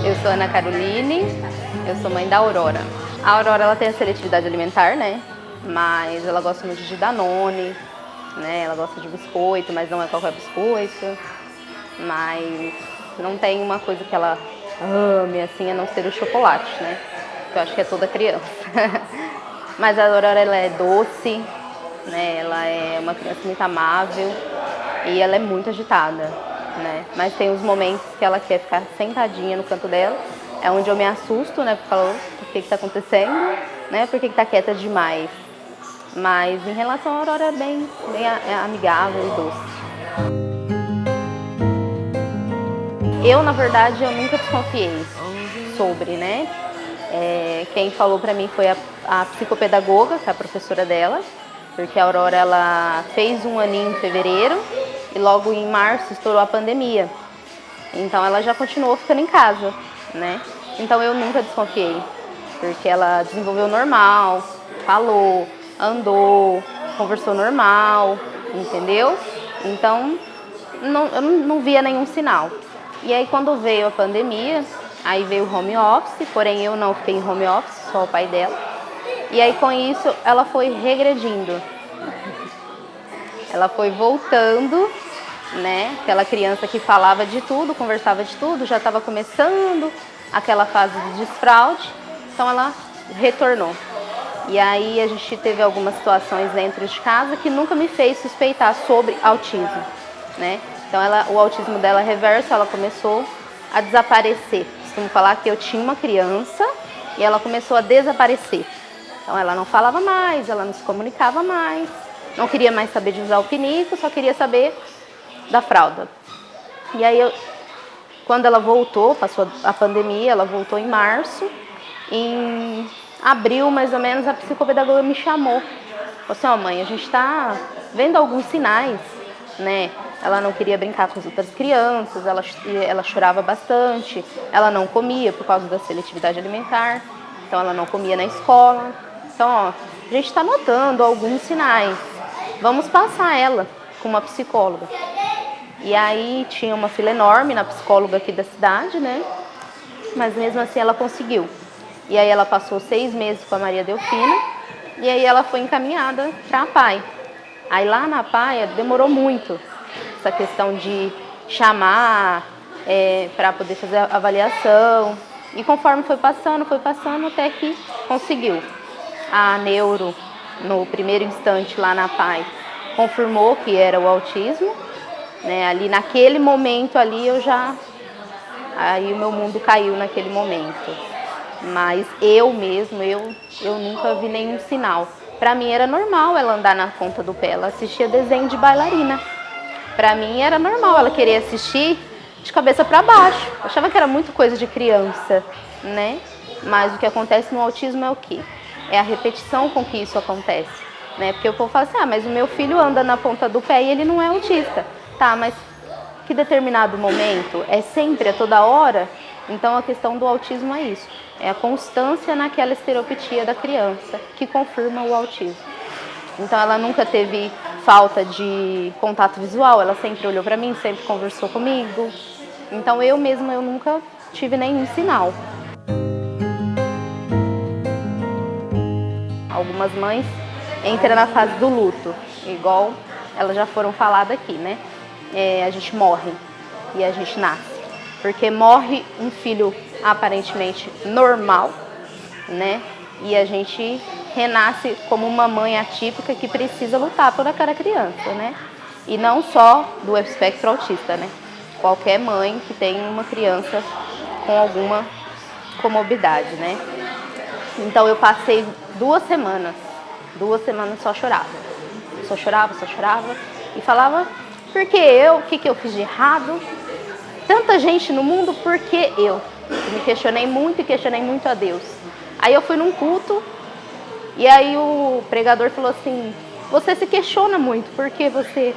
Eu sou Ana Caroline, eu sou mãe da Aurora. A Aurora ela tem a seletividade alimentar, né? Mas ela gosta muito de Danone, né? Ela gosta de biscoito, mas não é qualquer biscoito. Mas não tem uma coisa que ela ame, assim, a não ser o chocolate, né? Que eu acho que é toda criança. Mas a Aurora ela é doce, né? Ela é uma criança muito amável e ela é muito agitada, né? Mas tem os momentos que ela quer ficar sentadinha no canto dela, é onde eu me assusto, né? Porque falo, o que está acontecendo, né? Por que está quieta demais? Mas em relação à Aurora é bem amigável e doce. Eu, na verdade, eu nunca desconfiei sobre, né? Quem falou pra mim foi a psicopedagoga, que é a professora dela, porque a Aurora ela fez 1 aninho em fevereiro e logo em março estourou a pandemia. Então ela já continuou ficando em casa, né? Então eu nunca desconfiei, porque ela desenvolveu normal, falou, andou, conversou normal, entendeu? Então eu não via nenhum sinal. E aí quando veio a pandemia, aí veio o home office, porém eu não fiquei em home office, só o pai dela. E aí com isso ela foi regredindo. Ela foi voltando, né? Aquela criança que falava de tudo, conversava de tudo, já estava começando aquela fase de desfraude, então ela retornou. E aí a gente teve algumas situações dentro de casa que nunca me fez suspeitar sobre autismo, né? Então o autismo dela é reverso, ela começou a desaparecer. Costumo falar que eu tinha uma criança e ela começou a desaparecer. Então ela não falava mais, ela não se comunicava mais, não queria mais saber de usar o pinico, só queria saber da fralda. E aí quando ela voltou, passou a pandemia, ela voltou em março, em abril mais ou menos a psicopedagoga me chamou. Falou assim, ó mãe, a gente está vendo alguns sinais, né? Ela não queria brincar com as outras crianças, ela chorava bastante, ela não comia por causa da seletividade alimentar, então ela não comia na escola. Então, ó, a gente está notando alguns sinais, vamos passar ela com uma psicóloga. E aí tinha uma fila enorme na psicóloga aqui da cidade, né? Mas mesmo assim ela conseguiu. E aí ela passou 6 meses com a Maria Delfina e aí ela foi encaminhada para a PAI. Aí lá na PAI demorou muito essa questão de chamar para poder fazer a avaliação. E conforme foi passando até que conseguiu. A neuro, no primeiro instante lá na PAI, confirmou que era o autismo, né? Ali naquele momento ali aí o meu mundo caiu naquele momento. Mas eu nunca vi nenhum sinal. Para mim era normal ela andar na ponta do pé, ela assistia desenho de bailarina. Para mim era normal ela querer assistir de cabeça para baixo. Eu achava que era muito coisa de criança, né? Mas o que acontece no autismo é o quê? É a repetição com que isso acontece, né? Porque o povo fala assim, mas o meu filho anda na ponta do pé e ele não é autista. Tá, mas que determinado momento? É sempre, é toda hora? Então a questão do autismo é isso. É a constância naquela estereotipias da criança que confirma o autismo. Então ela nunca teve falta de contato visual, ela sempre olhou para mim, sempre conversou comigo. Então eu nunca tive nenhum sinal. Algumas mães entram na fase do luto, igual elas já foram faladas aqui, né? A gente morre e a gente nasce. Porque morre um filho aparentemente normal, né? E a gente renasce como uma mãe atípica que precisa lutar por aquela criança, né? E não só do espectro autista, né? Qualquer mãe que tem uma criança com alguma comorbidade, né? Então eu passei 2 semanas só chorava. Só chorava e falava, por que eu? O que eu fiz de errado? Tanta gente no mundo, por que eu? Me questionei muito a Deus. Aí eu fui num culto e aí o pregador falou assim, você se questiona muito, por que você?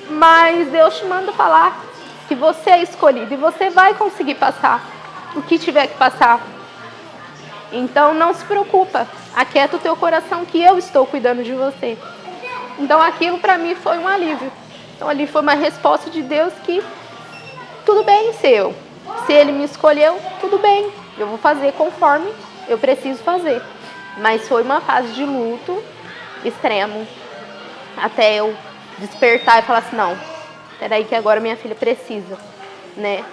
Mas Deus te manda falar que você é escolhido e você vai conseguir passar o que tiver que passar. Então não se preocupa, aquieta o teu coração que eu estou cuidando de você. Então aquilo para mim foi um alívio. Então ali foi uma resposta de Deus que tudo bem ser eu. Se ele me escolheu, tudo bem, eu vou fazer conforme eu preciso fazer. Mas foi uma fase de luto extremo, até eu despertar e falar assim, não, peraí que agora minha filha precisa, né?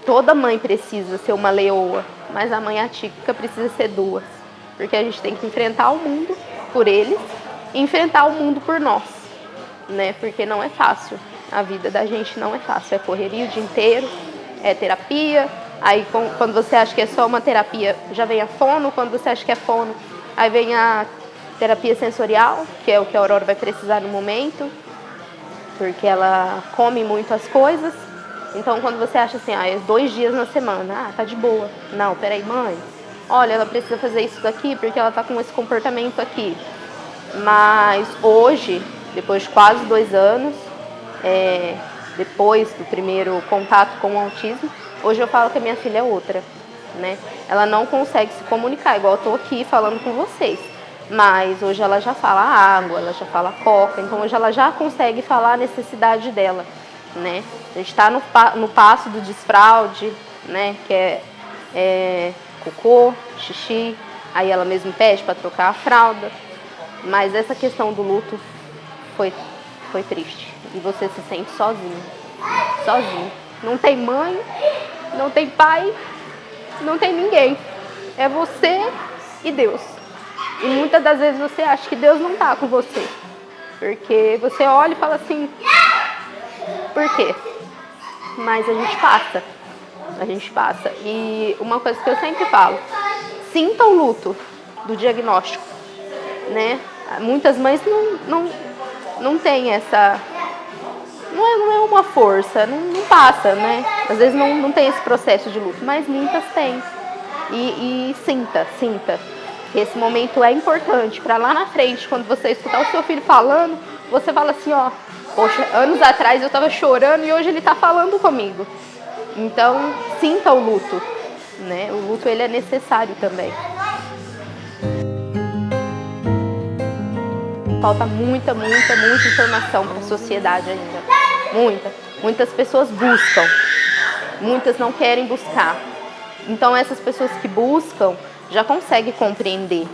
Toda mãe precisa ser uma leoa, mas a mãe atípica precisa ser duas, porque a gente tem que enfrentar o mundo por eles e enfrentar o mundo por nós, né? Porque não é fácil, a vida da gente não é fácil, é correria o dia inteiro, é terapia, aí quando você acha que é só uma terapia, já vem a fono, quando você acha que é fono, aí vem a terapia sensorial, que é o que a Aurora vai precisar no momento, porque ela come muito as coisas. Então, quando você acha assim, é 2 dias na semana, tá de boa. Não, peraí, mãe, olha, ela precisa fazer isso daqui porque ela tá com esse comportamento aqui. Mas hoje, depois de quase 2 anos, depois do primeiro contato com o autismo, hoje eu falo que a minha filha é outra, né? Ela não consegue se comunicar, igual eu tô aqui falando com vocês. Mas hoje ela já fala água, ela já fala coca, então hoje ela já consegue falar a necessidade dela, né? A gente está no passo do desfraude, né? Que é cocô, xixi, aí ela mesmo pede para trocar a fralda. Mas essa questão do luto foi triste. E você se sente sozinho. Sozinho. Não tem mãe, não tem pai, não tem ninguém. É você e Deus. E muitas das vezes você acha que Deus não está com você. Porque você olha e fala assim, por quê? Mas a gente passa. A gente passa. E uma coisa que eu sempre falo, sinta o luto do diagnóstico, né? Muitas mães não têm essa... Não é uma força, não passa, né? Às vezes não tem esse processo de luto, mas muitas têm. E sinta. Esse momento é importante para lá na frente, quando você escutar o seu filho falando, você fala assim, ó, poxa, anos atrás eu estava chorando e hoje ele está falando comigo. Então, sinta o luto, né? O luto, ele é necessário também. Falta muita informação para a sociedade ainda. Muitas pessoas buscam, muitas não querem buscar. Então, essas pessoas que buscam já conseguem compreender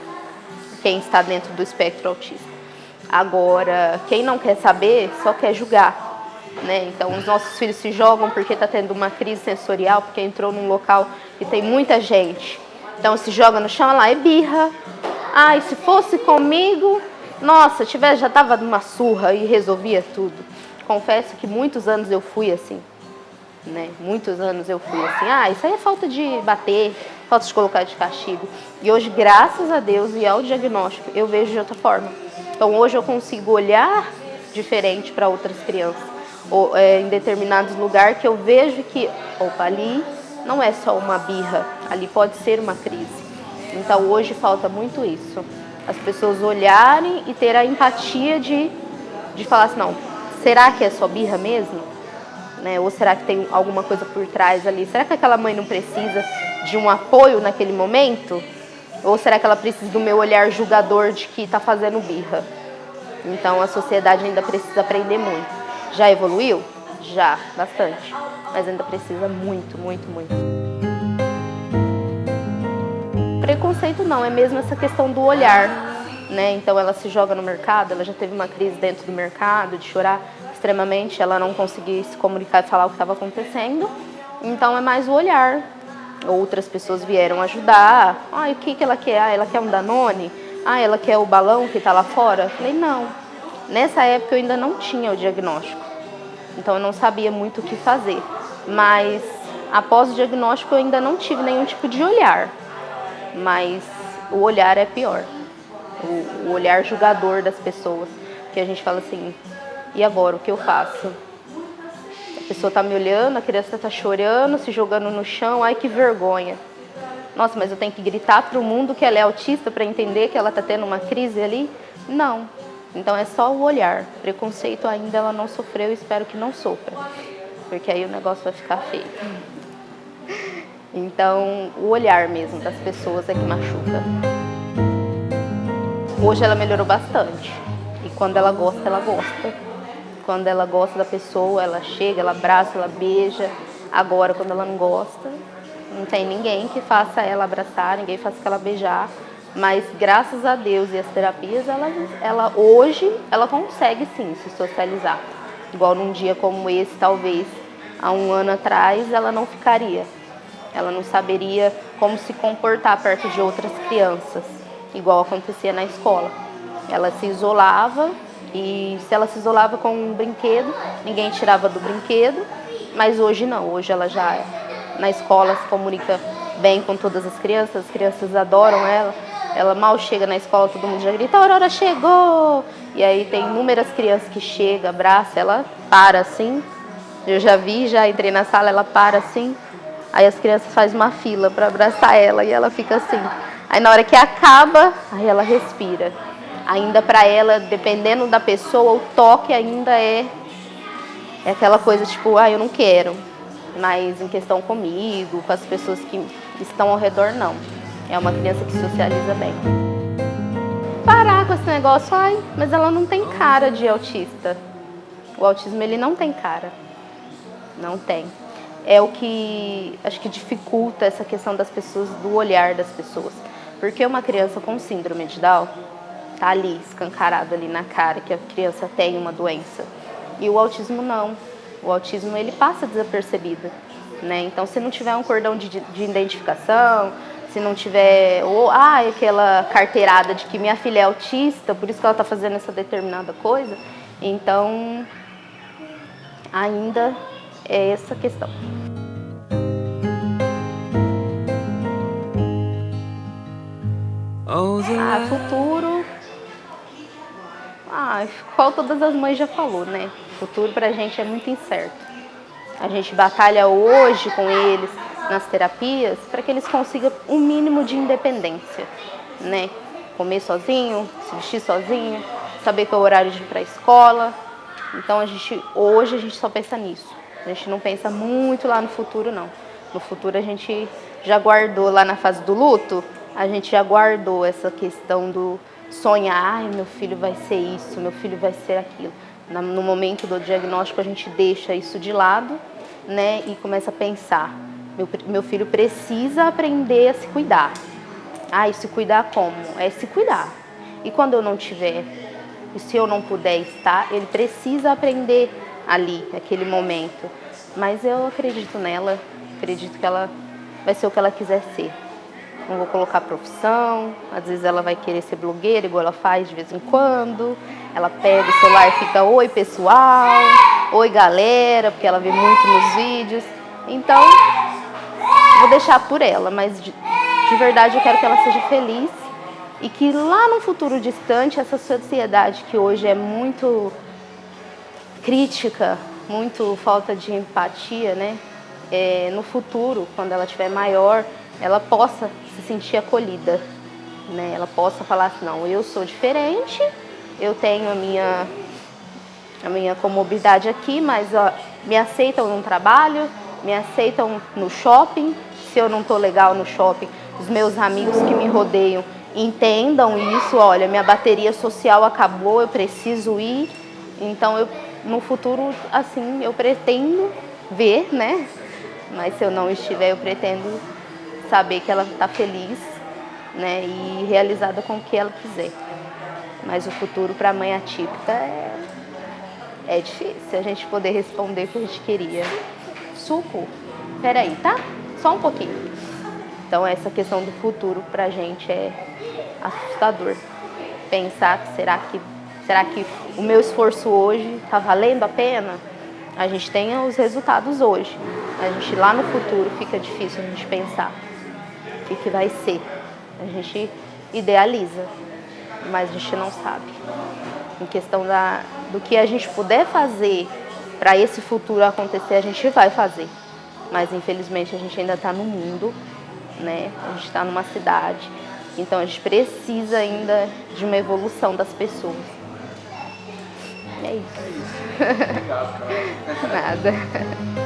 quem está dentro do espectro autista. Agora, quem não quer saber, só quer julgar, né? Então, os nossos filhos se jogam porque está tendo uma crise sensorial, porque entrou num local que tem muita gente. Então, se joga no chão, lá é birra. E se fosse comigo, nossa, já estava numa surra e resolvia tudo. Confesso que muitos anos eu fui assim. Né? Muitos anos eu fui assim, isso aí é falta de bater, falta de colocar de castigo. E hoje, graças a Deus e ao diagnóstico, eu vejo de outra forma. Então hoje eu consigo olhar diferente para outras crianças, em determinados lugares que eu vejo que, ali não é só uma birra, ali pode ser uma crise. Então hoje falta muito isso, as pessoas olharem e ter a empatia de falar assim, não, será que é só birra mesmo? Né? Ou será que tem alguma coisa por trás ali? Será que aquela mãe não precisa de um apoio naquele momento? Ou será que ela precisa do meu olhar julgador de que está fazendo birra? Então a sociedade ainda precisa aprender muito. Já evoluiu? Já, bastante. Mas ainda precisa muito. Preconceito não, é mesmo essa questão do olhar, né? Então ela se joga no mercado, ela já teve uma crise dentro do mercado, de chorar extremamente, ela não conseguia se comunicar e falar o que estava acontecendo. Então é mais o olhar. Outras pessoas vieram ajudar. O que ela quer? Ela quer um Danone? Ela quer o balão que está lá fora? Eu falei, não. Nessa época eu ainda não tinha o diagnóstico. Então eu não sabia muito o que fazer. Mas após o diagnóstico eu ainda não tive nenhum tipo de olhar. Mas o olhar é pior. O olhar julgador das pessoas. Que a gente fala assim, e agora, o que eu faço? A pessoa está me olhando, a criança está chorando, se jogando no chão, que vergonha. Nossa, mas eu tenho que gritar para o mundo que ela é autista para entender que ela está tendo uma crise ali? Não. Então é só o olhar. Preconceito ainda ela não sofreu e espero que não sofra. Porque aí o negócio vai ficar feio. Então, o olhar mesmo das pessoas é que machuca. Hoje ela melhorou bastante. E quando ela gosta, ela gosta. Quando ela gosta da pessoa, ela chega, ela abraça, ela beija. Agora, quando ela não gosta, Não tem ninguém que faça ela abraçar, ninguém faça ela beijar. Mas graças a Deus e as terapias, ela hoje ela consegue sim se socializar. Igual num dia como esse, talvez há um ano atrás, ela não ficaria. Ela não saberia como se comportar perto de outras crianças, igual acontecia na escola. Ela se isolava e se ela se isolava com um brinquedo, ninguém tirava do brinquedo, mas hoje não. Hoje ela já na escola se comunica bem com todas as crianças adoram ela. Ela mal chega na escola, todo mundo já grita, a Aurora chegou! E aí tem inúmeras crianças que chegam, abraça, ela para assim. Eu já vi, já entrei na sala, ela para assim. Aí as crianças fazem uma fila para abraçar ela e ela fica assim. Aí na hora que acaba, aí ela respira. Ainda para ela, dependendo da pessoa, o toque ainda é aquela coisa tipo, eu não quero. Mas em questão comigo, com as pessoas que estão ao redor, não. É uma criança que socializa bem. Parar com esse negócio, mas ela não tem cara de autista. O autismo, ele não tem cara. Não tem. É o que acho que dificulta essa questão das pessoas, do olhar das pessoas. Porque uma criança com síndrome de Down tá ali, escancarado ali na cara, que a criança tem uma doença. E o autismo não. O autismo, ele passa desapercebido, né? Então, se não tiver um cordão de identificação, se não tiver, aquela carteirada de que minha filha é autista, por isso que ela está fazendo essa determinada coisa, então, ainda é essa questão. Futuro, qual todas as mães já falou, né? Futuro pra gente é muito incerto. A gente batalha hoje com eles nas terapias para que eles consigam um mínimo de independência, né? Comer sozinho, se vestir sozinho, saber qual é o horário de ir para a escola. Então hoje a gente só pensa nisso. A gente não pensa muito lá no futuro, não. No futuro a gente já guardou lá na fase do luto, a gente já guardou essa questão do sonhar, meu filho vai ser isso, meu filho vai ser aquilo. No momento do diagnóstico a gente deixa isso de lado, né, e começa a pensar, meu filho precisa aprender a se cuidar. E se cuidar como? É se cuidar. E quando eu não tiver, e se eu não puder estar, ele precisa aprender ali, naquele momento. Mas eu acredito nela, acredito que ela vai ser o que ela quiser ser. Não vou colocar profissão, às vezes ela vai querer ser blogueira, igual ela faz de vez em quando. Ela pega o celular e fica, oi pessoal, oi galera, porque ela vê muito nos vídeos. Então, vou deixar por ela, mas de verdade eu quero que ela seja feliz e que lá no futuro distante, essa sociedade que hoje é muito crítica, muito falta de empatia, né? No futuro, quando ela estiver maior, ela possa se sentir acolhida, né? Ela possa falar assim, não, eu sou diferente, eu tenho a minha comorbidade aqui, mas me aceitam no trabalho, me aceitam no shopping. Se eu não estou legal no shopping, os meus amigos que me rodeiam entendam isso, olha, minha bateria social acabou, eu preciso ir. Então, no futuro, assim, eu pretendo ver, né? Mas se eu não estiver, eu pretendo saber que ela está feliz, né? E realizada com o que ela quiser. Mas o futuro para a mãe atípica é difícil a gente poder responder o que a gente queria. Suco? Peraí, tá? Só um pouquinho. Então, essa questão do futuro pra gente é assustador. Pensar que será que o meu esforço hoje tá valendo a pena? A gente tem os resultados hoje. A gente lá no futuro fica difícil a gente pensar o que vai ser. A gente idealiza, mas a gente não sabe. Em questão do que a gente puder fazer para esse futuro acontecer, a gente vai fazer. Mas infelizmente a gente ainda está no mundo, né? A gente está numa cidade, então a gente precisa ainda de uma evolução das pessoas. É isso. Obrigado, cara. Nada.